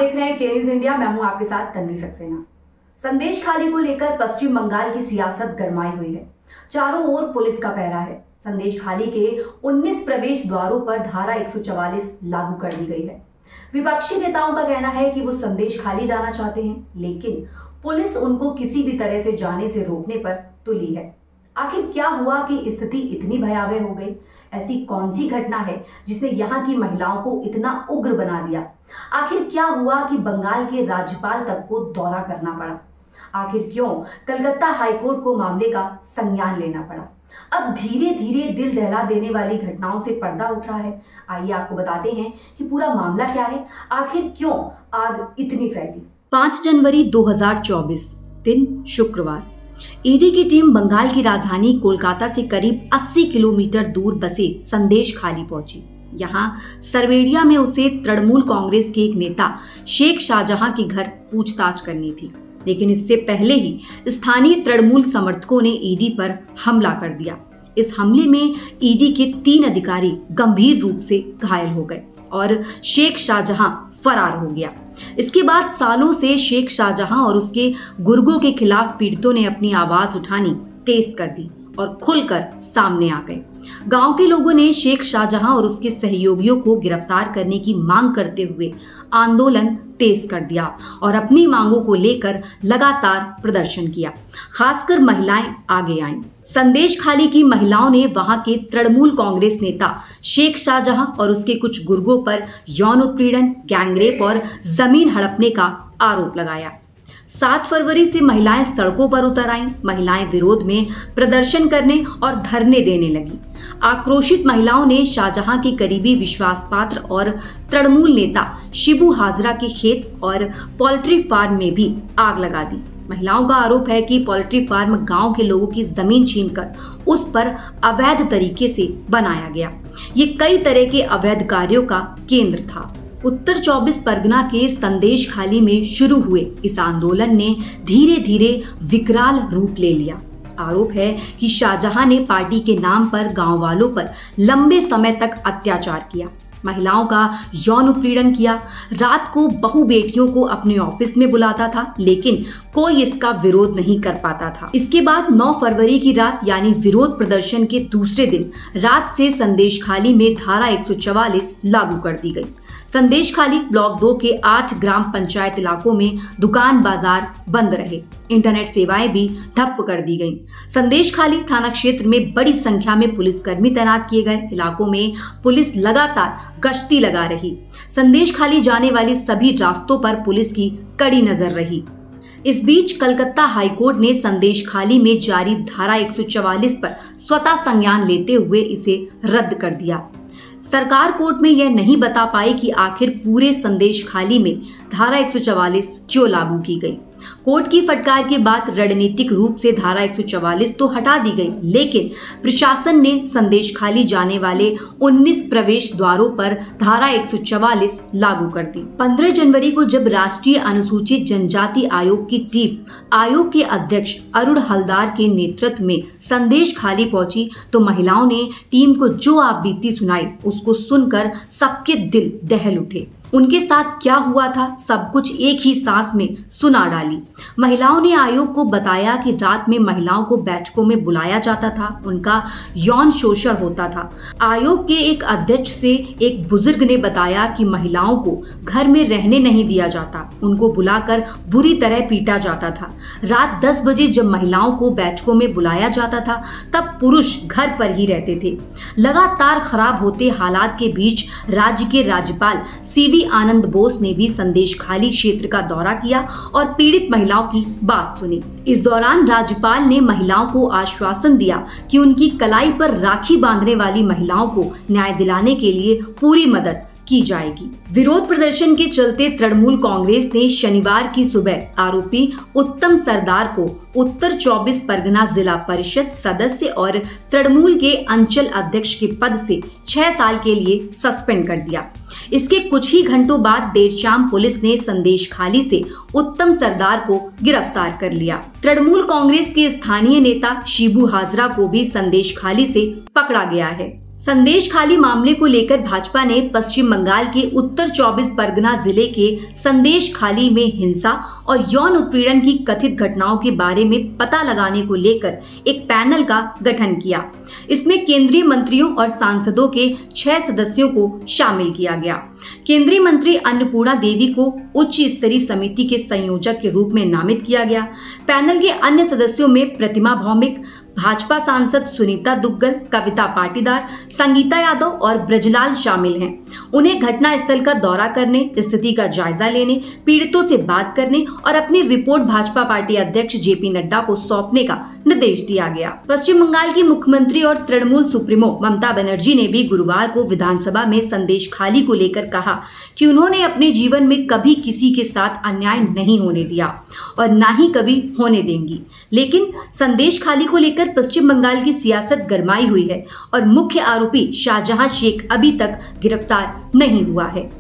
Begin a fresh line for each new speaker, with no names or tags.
देख रहे हैं के न्यूज इंडिया। मैं हूं आपके साथ तन्वी सक्सेना। संदेश खाली को लेकर पश्चिम बंगाल की सियासत गरमाई हुई है। चारों ओर पुलिस का पहरा है। संदेश खाली के 19 प्रवेश द्वारों पर धारा 144 लागू कर दी गई है। विपक्षी नेताओं का कहना है कि वो संदेश खाली जाना चाहते हैं, लेकिन पुलिस उनको किसी भी तरह से जाने से रोकने पर तुली है। आखिर क्या हुआ कि स्थिति इतनी भयावह हो गई? ऐसी कौन सी घटना है जिसने यहाँ की महिलाओं को इतना उग्र बना दिया? आखिर क्या हुआ कि बंगाल के राज्यपाल तक को दौरा करना पड़ा? आखिर क्यों कलकत्ता हाईकोर्ट को मामले का संज्ञान लेना पड़ा? अब धीरे धीरे दिल दहला देने वाली घटनाओं से पर्दा उठ रहा है। आइए आपको बताते हैं कि पूरा मामला क्या है, आखिर क्यों आग इतनी फैली। 5 जनवरी 2024 दिन शुक्रवार, ईडी की टीम बंगाल की राजधानी कोलकाता से करीब 80 किलोमीटर दूर बसे संदेश खाली पहुंची। यहाँ सरवेड़िया में उसे तृणमूल कांग्रेस के एक नेता शेख शाहजहां के घर पूछताछ करनी थी, लेकिन इससे पहले ही स्थानीय तृणमूल समर्थकों ने ईडी पर हमला कर दिया। इस हमले में ईडी के 3 अधिकारी गंभीर रूप से घायल हो गए और शेख शाहजहां फरार हो गया। इसके बाद सालों से शेख शाहजहां और उसके गुर्गों के खिलाफ पीड़ितों ने अपनी आवाज उठानी तेज कर दी और खुलकर सामने आ गए। गांव के लोगों ने शेख शाहजहां और उसके सहयोगियों को गिरफ्तार करने की मांग करते हुए आंदोलन तेज कर दिया और अपनी मांगों को लेकर लगातार प्रदर्शन किया। खासकर महिलाएं आगे आईं। संदेश खाली की महिलाओं ने वहां के तृणमूल कांग्रेस नेता शेख शाहजहां और उसके कुछ गुर्गों पर यौन उत्पीड़न, गैंगरेप और जमीन हड़पने का आरोप लगाया। 7 फरवरी से महिलाएं सड़कों पर उतर आईं। महिलाएं विरोध में प्रदर्शन करने और धरने देने लगी। आक्रोशित महिलाओं ने शाहजहां के करीबी विश्वास पात्र और तृणमूल नेता शिबू हाजरा के खेत और पोल्ट्री फार्म में भी आग लगा दी। महिलाओं का आरोप है कि पोल्ट्री फार्म गांव के लोगों की जमीन छीनकर उस पर अवैध तरीके से बनाया गया। ये कई तरह के अवैध कार्यों का केंद्र था। उत्तर 24 परगना के संदेश खाली में शुरू हुए इस आंदोलन ने धीरे धीरे विकराल रूप ले लिया। आरोप है कि शाहजहां ने पार्टी के नाम पर गांव वालों पर लंबे समय तक अत्याचार किया, महिलाओं का यौन उत्पीड़न किया। रात को बहू बेटियों को अपने ऑफिस में बुलाता था, लेकिन कोई इसका विरोध नहीं कर पाता था। इसके बाद 9 फरवरी की रात यानी विरोध प्रदर्शन के दूसरे दिन रात से संदेश खाली में धारा 144 लागू कर दी गई। संदेश खाली ब्लॉक 2 के 8 ग्राम पंचायत इलाकों में दुकान बाजार बंद रहे। इंटरनेट सेवाएं भी ठप कर दी गईं। संदेश खाली थाना क्षेत्र में बड़ी संख्या में पुलिसकर्मी तैनात किए गए। इलाकों में पुलिस लगातार गश्ती लगा रही। संदेश खाली जाने वाली सभी रास्तों पर पुलिस की कड़ी नजर रही। इस बीच कलकत्ता हाईकोर्ट ने संदेश खाली में जारी धारा 144 पर स्वतः संज्ञान लेते हुए इसे रद्द कर दिया। सरकार कोर्ट में यह नहीं बता पाई कि आखिर पूरे संदेश खाली में धारा 144 क्यों लागू की गई। कोर्ट की फटकार के बाद रणनीतिक रूप से धारा 144 तो हटा दी गई, लेकिन प्रशासन ने संदेश खाली जाने वाले 19 प्रवेश द्वारों पर धारा 144 लागू कर दी। 15 जनवरी को जब राष्ट्रीय अनुसूचित जनजाति आयोग की टीम आयोग के अध्यक्ष अरुण हलदार के नेतृत्व में संदेश खाली पहुंची, तो महिलाओं ने टीम को जो आप बीती सुनाई उसको सुनकर सबके दिल दहल उठे। उनके साथ क्या हुआ था सब कुछ एक ही सांस में सुना डाली। महिलाओं ने आयोग को बताया कि रात में महिलाओं को बैठकों में बुलाया जाता था, उनका यौन शोषण होता था। आयोग के एक अध्यक्ष से एक बुजुर्ग ने बताया कि महिलाओं को घर में रहने नहीं दिया जाता, उनको बुलाकर बुरी तरह पीटा जाता था। रात 10 बजे जब महिलाओं को बैठकों में बुलाया जाता था, तब पुरुष घर पर ही रहते थे। लगातार खराब होते हालात के बीच राज्य के राज्यपाल सीवी आनंद बोस ने भी संदेश खाली क्षेत्र का दौरा किया और पीड़ित महिलाओं की बात सुनी। इस दौरान राज्यपाल ने महिलाओं को आश्वासन दिया कि उनकी कलाई पर राखी बांधने वाली महिलाओं को न्याय दिलाने के लिए पूरी मदद की जाएगी। विरोध प्रदर्शन के चलते तृणमूल कांग्रेस ने शनिवार की सुबह आरोपी उत्तम सरदार को उत्तर 24 परगना जिला परिषद सदस्य और तृणमूल के अंचल अध्यक्ष के पद से 6 साल के लिए सस्पेंड कर दिया। इसके कुछ ही घंटों बाद देर शाम पुलिस ने संदेश खाली से उत्तम सरदार को गिरफ्तार कर लिया। तृणमूल कांग्रेस के स्थानीय नेता शिबू हाजरा को भी संदेश खाली से पकड़ा गया है। संदेश खाली मामले को लेकर भाजपा ने पश्चिम बंगाल के उत्तर 24 परगना जिले के संदेश खाली में हिंसा और यौन उत्पीड़न की कथित घटनाओं के बारे में पता लगाने को लेकर एक पैनल का गठन किया। इसमें केंद्रीय मंत्रियों और सांसदों के 6 सदस्यों को शामिल किया गया। केंद्रीय मंत्री अन्नपूर्णा देवी को उच्च स्तरीय समिति के संयोजक के रूप में नामित किया गया। पैनल के अन्य सदस्यों में प्रतिमा भौमिक, भाजपा सांसद सुनीता दुग्गल, कविता पाटीदार, संगीता यादव और ब्रजलाल शामिल हैं। उन्हें घटनास्थल का दौरा करने, स्थिति का जायजा लेने, पीड़ितों से बात करने और अपनी रिपोर्ट भाजपा पार्टी अध्यक्ष जेपी नड्डा को सौंपने का निर्देश दिया गया। पश्चिम बंगाल की मुख्यमंत्री और तृणमूल सुप्रीमो ममता बनर्जी ने भी गुरुवार को विधानसभा में संदेश खाली को लेकर कहा कि उन्होंने अपने जीवन में कभी किसी के साथ अन्याय नहीं होने दिया और ना ही कभी होने देंगी। लेकिन संदेश खाली को लेकर पश्चिम बंगाल की सियासत गरमाई हुई है और मुख्य आरोपी शाहजहां शेख अभी तक गिरफ्तार नहीं हुआ है।